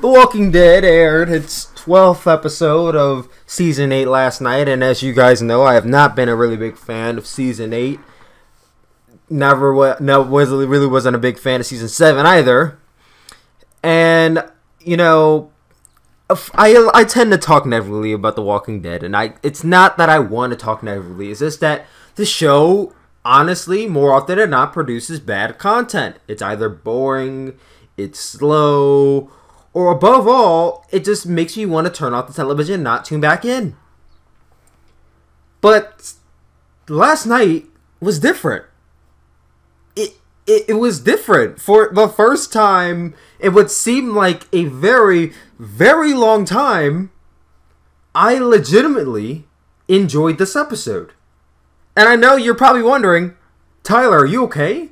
The Walking Dead aired its 12th episode of Season 8 last night, and as you guys know, I have not been a really big fan of Season 8. Really wasn't a big fan of Season 7 either. And, you know, I tend to talk negatively about The Walking Dead, and it's not that I want to talk negatively, it's just that the show, honestly, more often than not, produces bad content. It's either boring, it's slow, or above all, it just makes you want to turn off the television and not tune back in. But last night was different. It was different. For the first time, it would seem like a very, very long time, I legitimately enjoyed this episode. And I know you're probably wondering, Tyler, are you okay?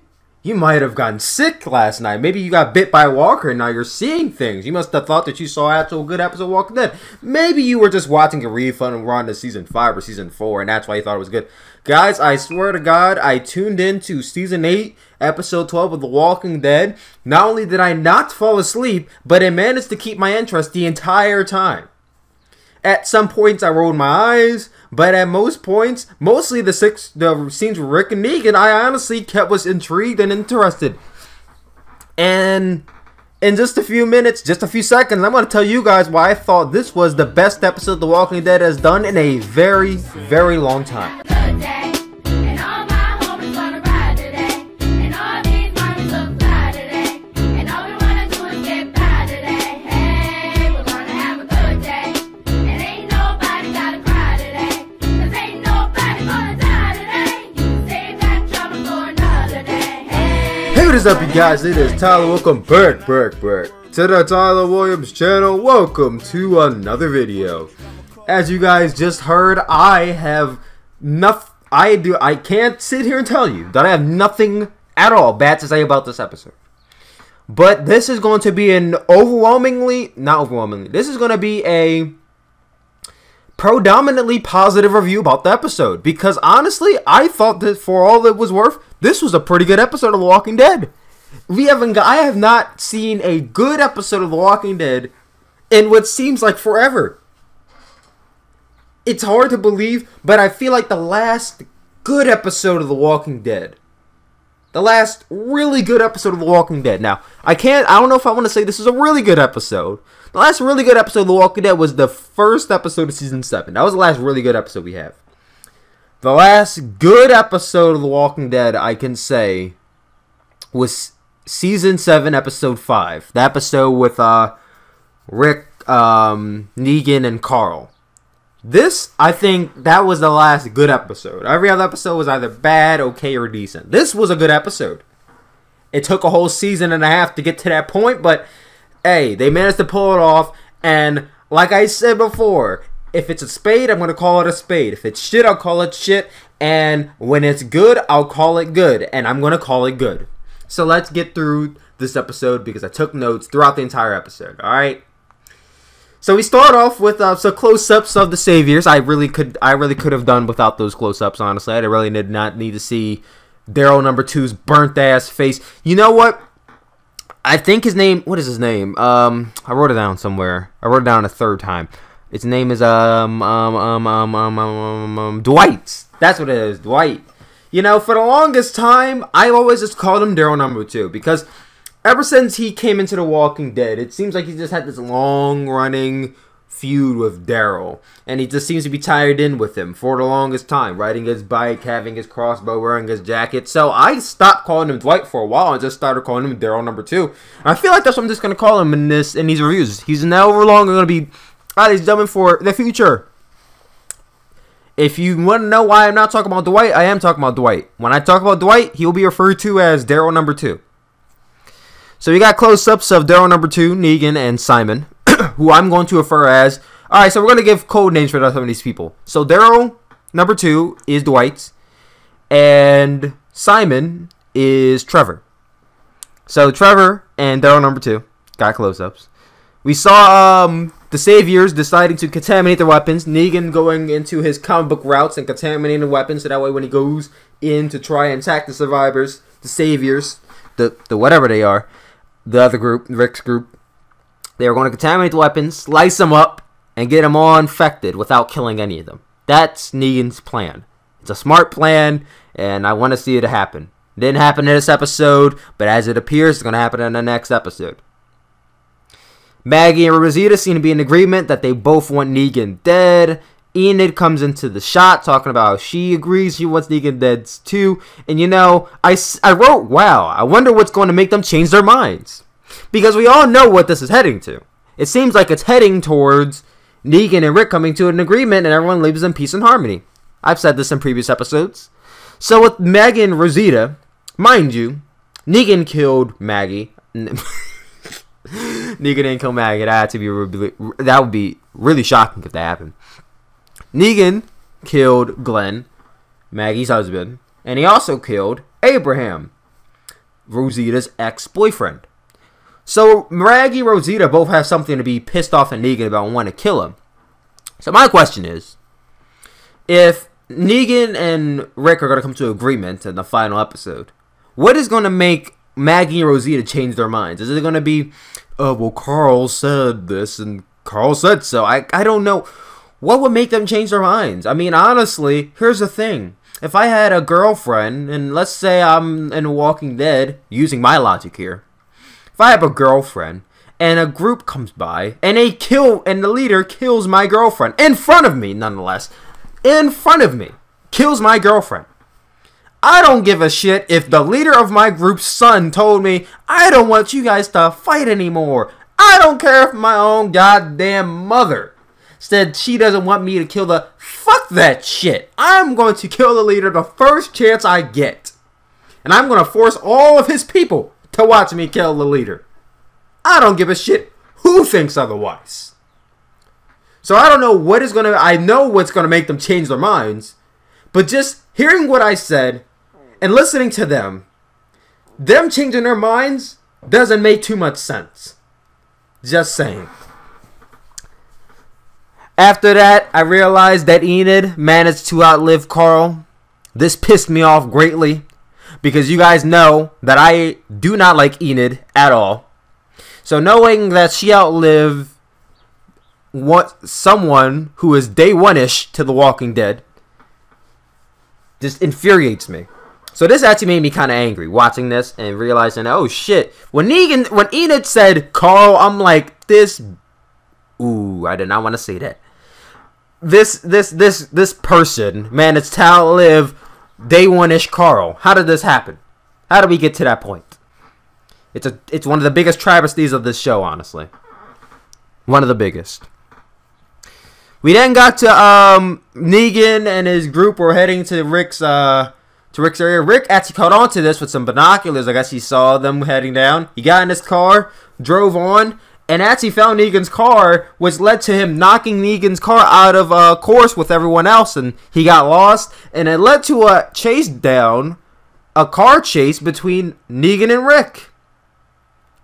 You might have gotten sick last night. Maybe you got bit by a walker and now you're seeing things. You must have thought that you saw an actual good episode of Walking Dead. Maybe you were just watching a refund and we're on to Season 5 or Season 4 and that's why you thought it was good. Guys, I swear to God, I tuned into Season 8, Episode 12 of The Walking Dead. Not only did I not fall asleep, but I managed to keep my interest the entire time. At some points, I rolled my eyes, but at most points, mostly the scenes with Rick and Negan, I honestly was intrigued and interested. And in just a few minutes, just a few seconds, I'm going to tell you guys why I thought this was the best episode The Walking Dead has done in a very, very long time. What is up, you guys? It is Tyler. Welcome back to the Tyler Williams channel. Welcome to another video. As you guys just heard, I can't sit here and tell you that I have nothing at all bad to say about this episode. But this is going to be an this is going to be a predominantly positive review about the episode, because honestly, I thought that for all it was worth, this was a pretty good episode of The Walking Dead. I have not seen a good episode of The Walking Dead in what seems like forever. It's hard to believe, but I feel like the last good episode of The Walking Dead, the last really good episode of The Walking Dead. Now, I don't know if I want to say this is a really good episode. The last really good episode of The Walking Dead was the first episode of Season 7. That was the last really good episode we have. The last good episode of The Walking Dead, I can say, was Season 7, Episode 5. The episode with Rick, Negan, and Carl. This, I think, that was the last good episode. Every other episode was either bad, okay, or decent. This was a good episode. It took a whole season and a half to get to that point, but hey, they managed to pull it off. And like I said before, if it's a spade, I'm going to call it a spade. If it's shit, I'll call it shit. And when it's good, I'll call it good. And I'm going to call it good. So let's get through this episode because I took notes throughout the entire episode. Alright? So we start off with some close-ups of the saviors. I really could have done without those close-ups, honestly. I really did not need to see Daryl number 2's burnt-ass face. You know what? I think his name... What is his name? I wrote it down somewhere. I wrote it down a third time. Its name is, Dwight. That's what it is, Dwight. You know, for the longest time, I always just called him Daryl number 2. Because ever since he came into The Walking Dead, it seems like he just had this long-running feud with Daryl. And he just seems to be tied in with him for the longest time. Riding his bike, having his crossbow, wearing his jacket. So I stopped calling him Dwight for a while and just started calling him Daryl number 2. And I feel like that's what I'm just going to call him in these reviews. He's now over long going to be... He's dumbing for the future. If you want to know why I'm not talking about Dwight, I am talking about Dwight. When I talk about Dwight, he will be referred to as Daryl number 2. So we got close-ups of Daryl number 2, Negan, and Simon, who I'm going to refer as... Alright, so we're going to give code names for some of these people. So Daryl number 2 is Dwight, and Simon is Trevor. So Trevor and Daryl number 2 got close-ups. We saw the Saviors deciding to contaminate their weapons. Negan going into his comic book routes and contaminating the weapons, so that way when he goes in to try and attack the survivors, the Saviors, the whatever they are, the other group, Rick's group, They were going to contaminate the weapons, slice them up, and get them all infected without killing any of them. That's Negan's plan. It's a smart plan, and I want to see it happen. It didn't happen in this episode, but as it appears, it's going to happen in the next episode. Maggie and Rosita seem to be in agreement that they both want Negan dead. Enid comes into the shot talking about how she agrees she wants Negan dead too. And you know, I wrote, wow, I wonder what's going to make them change their minds. Because we all know what this is heading to. It seems like it's heading towards Negan and Rick coming to an agreement and everyone lives in peace and harmony. I've said this in previous episodes. So with Maggie and Rosita, mind you, Negan killed Maggie. Negan didn't kill Maggie. That would be really shocking if that happened. Negan killed Glenn, Maggie's husband, and he also killed Abraham, Rosita's ex-boyfriend. So Maggie and Rosita both have something to be pissed off at Negan about and want to kill him. So my question is, if Negan and Rick are going to come to an agreement in the final episode, what is going to make Maggie and Rosita change their minds? Is it going to be, well, Carl said this and Carl said so? I don't know. What would make them change their minds? I mean, honestly, here's the thing. If I had a girlfriend, and let's say I'm in Walking Dead, using my logic here. If I have a girlfriend, and a group comes by, and the leader kills my girlfriend, in front of me, nonetheless, in front of me, kills my girlfriend. I don't give a shit if the leader of my group's son told me, I don't want you guys to fight anymore. I don't care if my own goddamn mother said she doesn't want me to kill the... Fuck that shit. I'm going to kill the leader the first chance I get. And I'm going to force all of his people to watch me kill the leader. I don't give a shit who thinks otherwise. So I don't know what is going to... I know what's going to make them change their minds. But just hearing what I said and listening to them changing their minds doesn't make too much sense. Just saying. After that, I realized that Enid managed to outlive Carl. This pissed me off greatly, because you guys know that I do not like Enid at all. So knowing that she outlived someone who is day one-ish to The Walking Dead just infuriates me. So this actually made me kind of angry watching this and realizing, oh shit, when Enid said Carl, I'm like, this... Ooh, I did not want to say that. This person managed to outlive day one-ish Carl. How did this happen? How did we get to that point? It's one of the biggest travesties of this show, honestly. One of the biggest. We then got to Negan and his group were heading to Rick's area. Rick actually caught on to this with some binoculars. I guess he saw them heading down. He got in his car, drove on, and actually found Negan's car, which led to him knocking Negan's car out of course with everyone else, and he got lost, and it led to a car chase between Negan and Rick.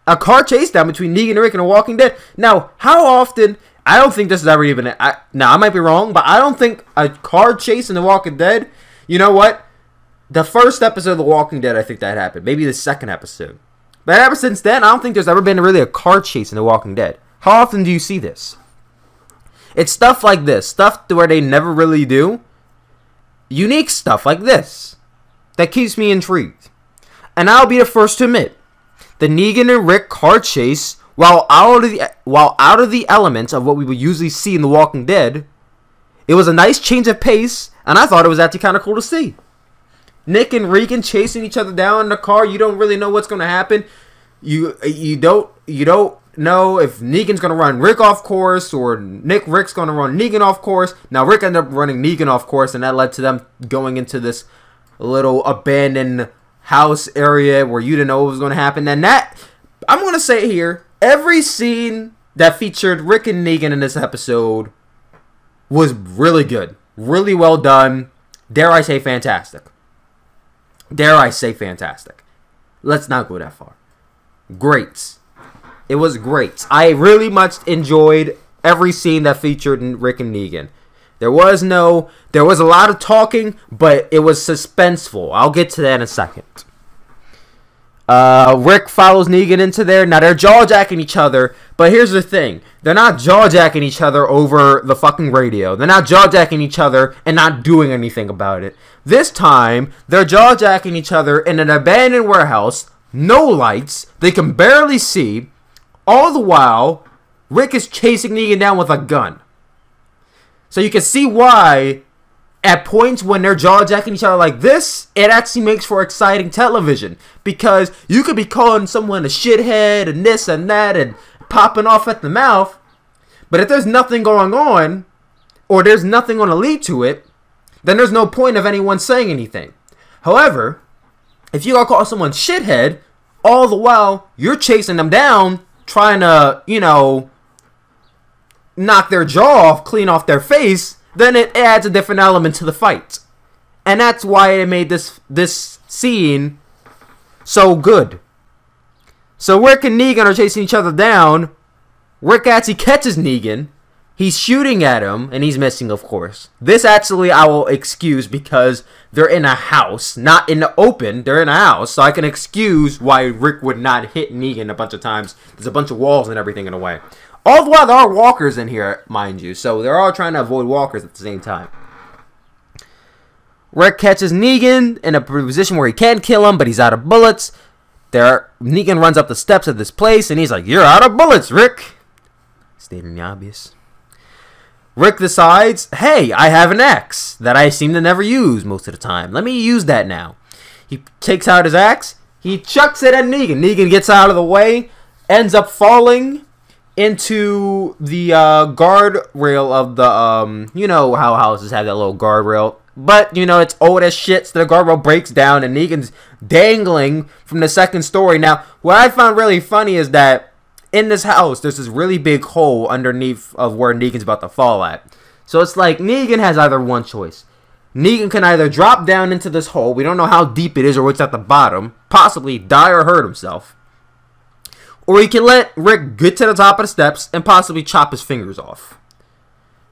A car chase down between Negan and Rick in The Walking Dead. Now, how often... I don't think this is ever even... Now, I might be wrong, but I don't think a car chase in The Walking Dead... You know what? The first episode of The Walking Dead, I think that happened. Maybe the second episode. But ever since then, I don't think there's ever been really a car chase in The Walking Dead. How often do you see this? It's stuff like this. Stuff where they never really do. Unique stuff like this. That keeps me intrigued. And I'll be the first to admit. The Negan and Rick car chase, while out of the elements of what we would usually see in The Walking Dead, it was a nice change of pace, and I thought it was actually kind of cool to see. Nick and Regan chasing each other down in the car. You don't really know what's going to happen. You don't know if Negan's going to run Rick off course or Rick's going to run Negan off course. Now Rick ended up running Negan off course, and that led to them going into this little abandoned house area where you didn't know what was going to happen. And that, I'm going to say here, every scene that featured Rick and Negan in this episode was really good. Really well done. Dare I say fantastic. Dare I say fantastic. Let's not go that far. Great. It was great. I really much enjoyed every scene that featured Rick and Negan. There was a lot of talking, but it was suspenseful. I'll get to that in a second. Rick follows Negan into there. Now they're jaw-jacking each other, But here's the thing. They're not jaw-jacking each other over the fucking radio. They're not jaw-jacking each other and not doing anything about it. This time, they're jaw-jacking each other in an abandoned warehouse. No lights. They can barely see. All the while, Rick is chasing Negan down with a gun. So you can see why, at points when they're jaw-jacking each other like this, it actually makes for exciting television. Because you could be calling someone a shithead and this and that and popping off at the mouth. But if there's nothing going on, or there's nothing going to lead to it, then there's no point of anyone saying anything. However, if you gotta call someone shithead, all the while you're chasing them down, trying to, you know, knock their jaw off, clean off their face, then it adds a different element to the fight. And that's why it made this scene so good. So Rick and Negan are chasing each other down. Rick actually catches Negan. He's shooting at him, and he's missing, of course. This actually I will excuse because they're in a house, not in the open. They're in a house, so I can excuse why Rick would not hit Negan a bunch of times. There's a bunch of walls and everything in the way. All the while, there are walkers in here, mind you, so they're all trying to avoid walkers at the same time. Rick catches Negan in a position where he can kill him, but he's out of bullets. Negan runs up the steps of this place, and he's like, "You're out of bullets, Rick." Stating the obvious. Rick decides, hey, I have an axe that I seem to never use most of the time. Let me use that now. He takes out his axe. He chucks it at Negan. Negan gets out of the way, ends up falling into the guardrail of the, you know how houses have that little guardrail. But, you know, it's old as shit, so the guardrail breaks down, and Negan's dangling from the second story. Now, what I found really funny is that in this house, there's this really big hole underneath of where Negan's about to fall at. So it's like Negan has either one choice. Negan can either drop down into this hole. We don't know how deep it is or what's at the bottom. Possibly die or hurt himself. Or he can let Rick get to the top of the steps and possibly chop his fingers off.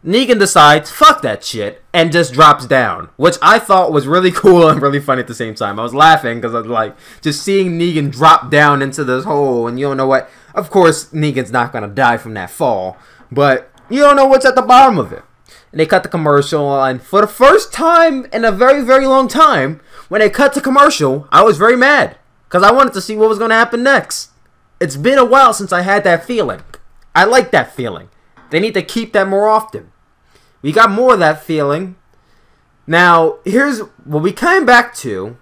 Negan decides, fuck that shit, and just drops down. Which I thought was really cool and really funny at the same time. I was laughing because I was like, just seeing Negan drop down into this hole, and you don't know what. Of course, Negan's not going to die from that fall, but you don't know what's at the bottom of it. And they cut the commercial, and for the first time in a very, very long time, when they cut the commercial, I was very mad, because I wanted to see what was going to happen next. It's been a while since I had that feeling. I like that feeling. They need to keep that more often. We got more of that feeling. Now, here's what we came back to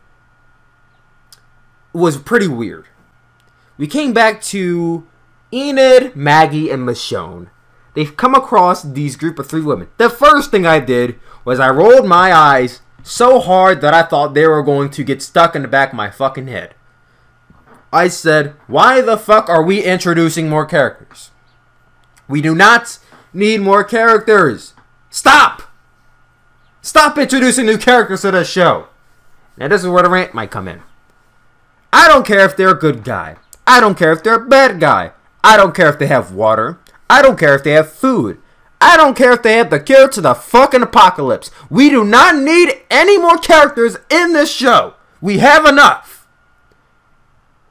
was pretty weird. We came back to Enid, Maggie, and Michonne. They've come across these group of 3 women. The first thing I did was I rolled my eyes so hard that I thought they were going to get stuck in the back of my fucking head. I said, why the fuck are we introducing more characters? We do not need more characters. Stop! Stop introducing new characters to this show. Now this is where the rant might come in. I don't care if they're a good guy. I don't care if they're a bad guy. I don't care if they have water. I don't care if they have food. I don't care if they have the cure to the fucking apocalypse. We do not need any more characters in this show. We have enough.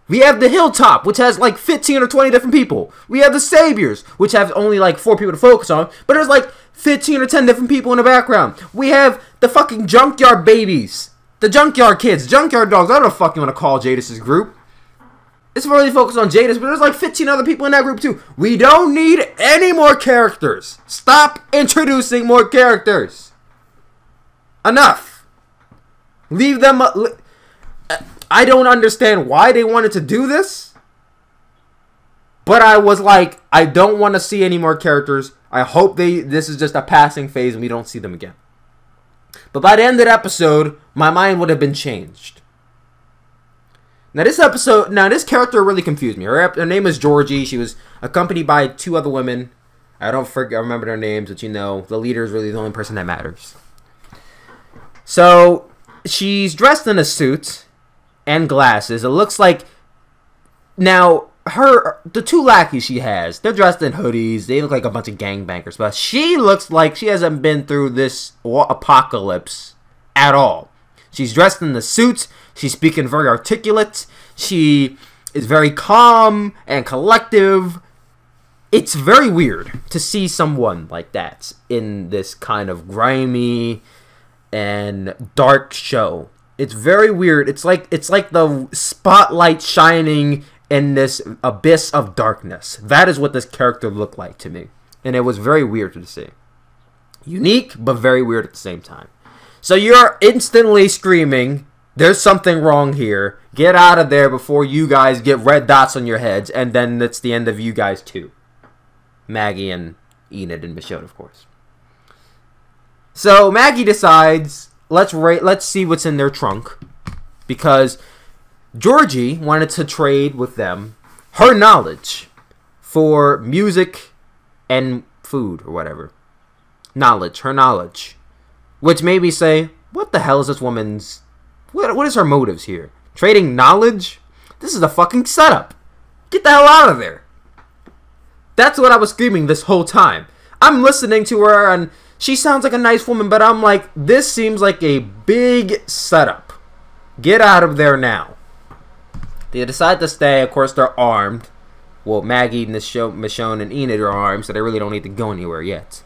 We have the Hilltop, which has like 15 or 20 different people. We have the Saviors, which have only like 4 people to focus on. But there's like 15 or 10 different people in the background. We have the fucking Junkyard Babies. The Junkyard Kids. Junkyard Dogs. I don't know what the fuck you want to call Jadis' group. It's really focused on Jadis, but there's like 15 other people in that group too. We don't need any more characters. Stop introducing more characters. Enough. Leave them... I don't understand why they wanted to do this. But I was like, I don't want to see any more characters. I hope this is just a passing phase and we don't see them again. But by the end of the episode, my mind would have been changed. Now this character really confused me. Her name is Georgie. She was accompanied by 2 other women. I remember their names, but you know, the leader is really the only person that matters. So, she's dressed in a suit and glasses. It looks like, now, the 2 lackeys she has, they're dressed in hoodies. They look like a bunch of gangbangers, but she looks like she hasn't been through this apocalypse at all. She's dressed in the suit. She's speaking very articulate. She is very calm and collective. it's very weird to see someone like that in this kind of grimy and dark show. It's very weird. It's like the spotlight shining in this abyss of darkness. That is what this character looked like to me. And it was very weird to see. Unique, but very weird at the same time. So you're instantly screaming, there's something wrong here. Get out of there before you guys get red dots on your heads. And then it's the end of you guys too. Maggie and Enid and Michonne, of course. So Maggie decides, let's see what's in their trunk. Because Georgie wanted to trade with them her knowledge for music and food or whatever. Her knowledge. Which made me say, what the hell is this woman's... What is her motives here? Trading knowledge? This is a fucking setup. Get the hell out of there. That's what I was screaming this whole time. I'm listening to her and she sounds like a nice woman, but I'm like, this seems like a big setup. Get out of there now. They decide to stay. Of course, they're armed. Well, Maggie, Michonne, and Enid are armed, so they really don't need to go anywhere yet.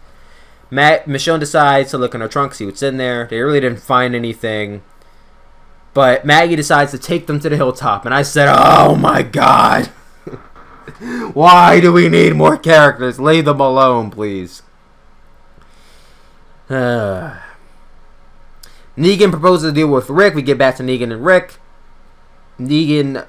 Michonne decides to look in her trunk, see what's in there. They really didn't find anything. But Maggie decides to take them to the hilltop. And I said, oh my god. Why do we need more characters? Leave them alone, please. Negan proposes to deal with Rick. We get back to Negan and Rick. Negan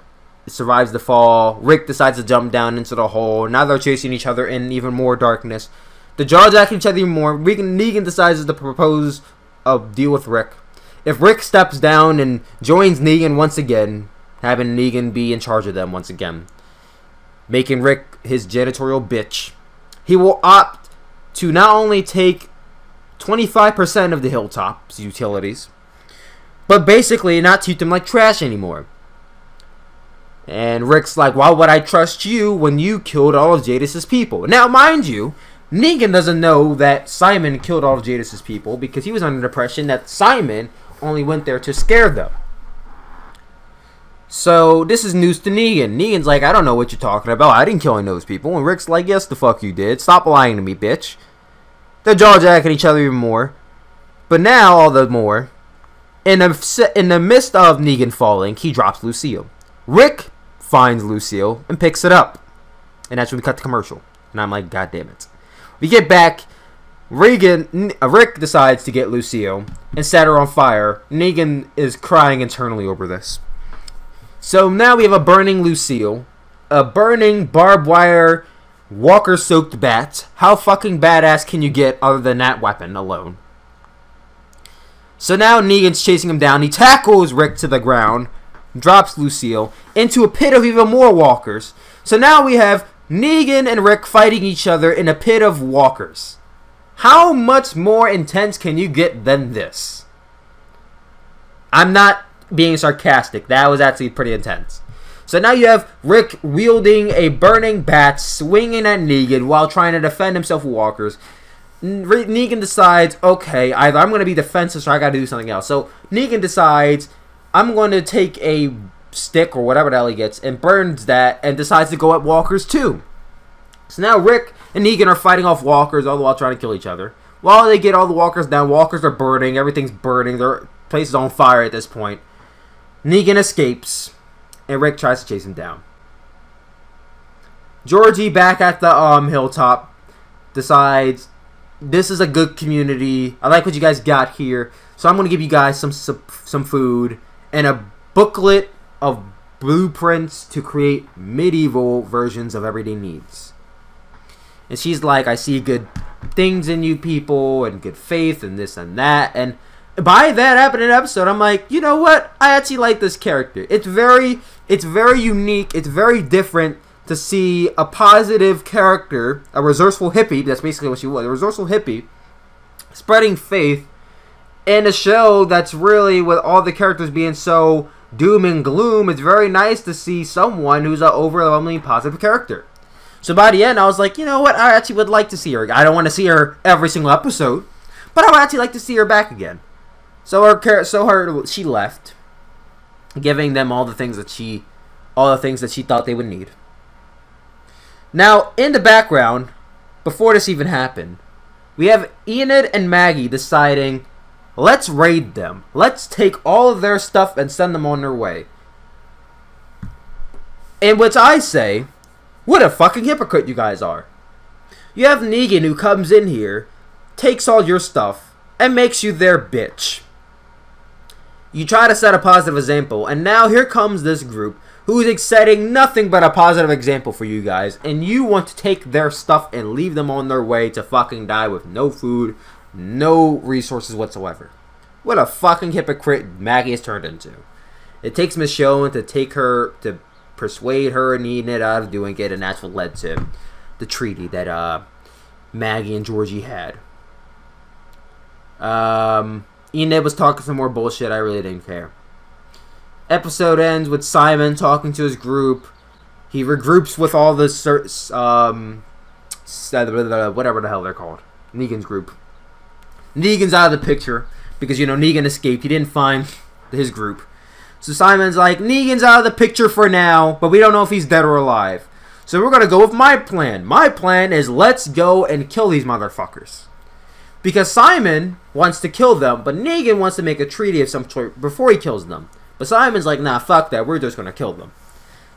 survives the fall. Rick decides to jump down into the hole. Now they're chasing each other in even more darkness. The jawjacking each other even more. Negan decides to propose a deal with Rick. If Rick steps down and joins Negan once again, having Negan be in charge of them once again, making Rick his janitorial bitch, he will opt to not only take 25% of the hilltop's utilities, but basically not treat them like trash anymore. And Rick's like, why would I trust you when you killed all of Jadis's people? Now, mind you, Negan doesn't know that Simon killed all of Jadis's people because he was under the impression that Simon only went there to scare them. So, this is news to Negan. Negan's like, I don't know what you're talking about. I didn't kill any of those people. And Rick's like, yes, the fuck you did. Stop lying to me, bitch. They're jawjacking each other even more. But now, all the more, in the midst of Negan falling, he drops Lucille. Rick finds Lucille and picks it up. And that's when we cut the commercial. And I'm like, god damn it. We get back. Rick decides to get Lucille and set her on fire. Negan is crying internally over this. So now we have a burning Lucille, a burning barbed wire, walker-soaked bat. How fucking badass can you get other than that weapon alone? So now Negan's chasing him down. He tackles Rick to the ground, drops Lucille into a pit of even more walkers. So now we have Negan and Rick fighting each other in a pit of walkers. How much more intense can you get than this? I'm not being sarcastic. That was actually pretty intense. So now you have Rick wielding a burning bat, swinging at Negan while trying to defend himself with walkers. Negan decides, okay, either I'm going to be defensive or I got to do something else. So Negan decides, I'm going to take a stick or whatever the hell he gets and burns that and decides to go at walkers too. So now Rick and Negan are fighting off walkers all the while trying to kill each other. While they get all the walkers down, walkers are burning, everything's burning, their place is on fire at this point. Negan escapes, and Rick tries to chase him down. Georgie, back at the hilltop, decides, this is a good community, I like what you guys got here, so I'm going to give you guys some food, and a booklet of blueprints to create medieval versions of everyday needs. And she's like, I see good things in you people, and good faith, and this and that. And by that happening in an episode, I'm like, you know what? I actually like this character. It's very unique. It's very different to see a positive character, a resourceful hippie, that's basically what she was, a resourceful hippie, spreading faith in a show that's really, with all the characters being so doom and gloom, it's very nice to see someone who's an overwhelmingly positive character. So by the end, I was like, you know what? I actually would like to see her. I don't want to see her every single episode, but I would actually like to see her back again. She left, giving them all the things that she thought they would need. Now, in the background, before this even happened, we have Enid and Maggie deciding, let's raid them. Let's take all of their stuff and send them on their way. In which I say, what a fucking hypocrite you guys are. You have Negan who comes in here, takes all your stuff, and makes you their bitch. You try to set a positive example, and now here comes this group who is setting nothing but a positive example for you guys, and you want to take their stuff and leave them on their way to fucking die with no food, no resources whatsoever. What a fucking hypocrite Maggie has turned into. It takes Michonne to persuade her and Enid out of doing it, and that's what led to the treaty that Maggie and Georgie had. Enid was talking some more bullshit. I really didn't care. Episode ends with Simon talking to his group. He regroups with all the whatever the hell they're called. Negan's group. Negan's out of the picture because, you know, Negan escaped. He didn't find his group. So Simon's like, Negan's out of the picture for now, but we don't know if he's dead or alive. So we're going to go with my plan. My plan is let's go and kill these motherfuckers. Because Simon wants to kill them, but Negan wants to make a treaty of some sort before he kills them. But Simon's like, nah, fuck that. We're just going to kill them.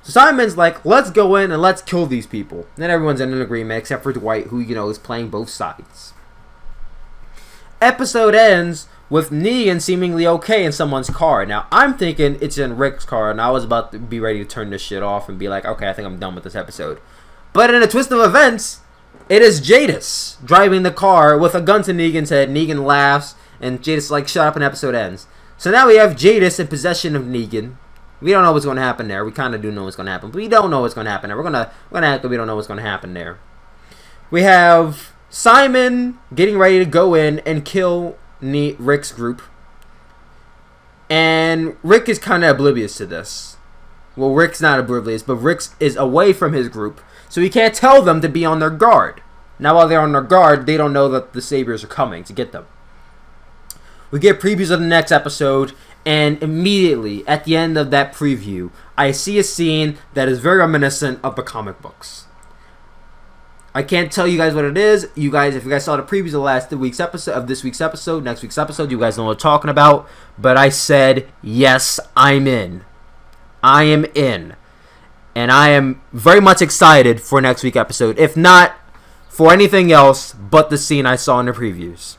So Simon's like, let's go in and let's kill these people. And everyone's in an agreement except for Dwight, who, you know, is playing both sides. Episode ends with Negan seemingly okay in someone's car. Now, I'm thinking it's in Rick's car, and I was about to be ready to turn this shit off and be like, okay, I think I'm done with this episode. But in a twist of events, it is Jadis driving the car with a gun to Negan's head. Negan laughs, and Jadis is like, shut up, and episode ends. So now we have Jadis in possession of Negan. We don't know what's going to happen there. We kind of do know what's going to happen, but we don't know what's going to happen there. We're gonna act like we don't know what's going to happen there. We have Simon getting ready to go in and kill Rick's group. And Rick is kind of oblivious to this. Well, Rick's not oblivious, but Rick is away from his group, so he can't tell them to be on their guard. Now, while they're on their guard, they don't know that the Saviors are coming to get them. We get previews of the next episode, and immediately at the end of that preview, I see a scene that is very reminiscent of the comic books. I can't tell you guys what it is. You guys, if you guys saw the previews of this week's episode, next week's episode, you guys know what I'm talking about. But I said, yes, I'm in. I am in. And I am very much excited for next week's episode. If not for anything else but the scene I saw in the previews.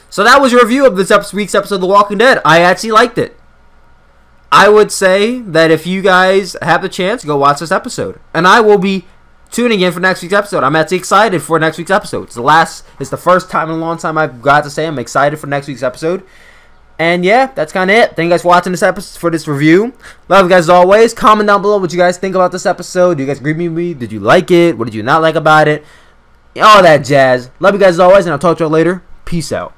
So that was your review of this week's episode of The Walking Dead. I actually liked it. I would say that if you guys have the chance, go watch this episode. And I will be tuning in for next week's episode. I'm actually excited for next week's episode. It's the first time in a long time I've got to say I'm excited for next week's episode. And yeah, that's kind of it. Thank you guys for watching this episode, for this review. Love you guys as always. Comment down below what you guys think about this episode. Do you guys agree with me? Did you like it? What did you not like about it? All that jazz. Love you guys as always, and I'll talk to you later. Peace out.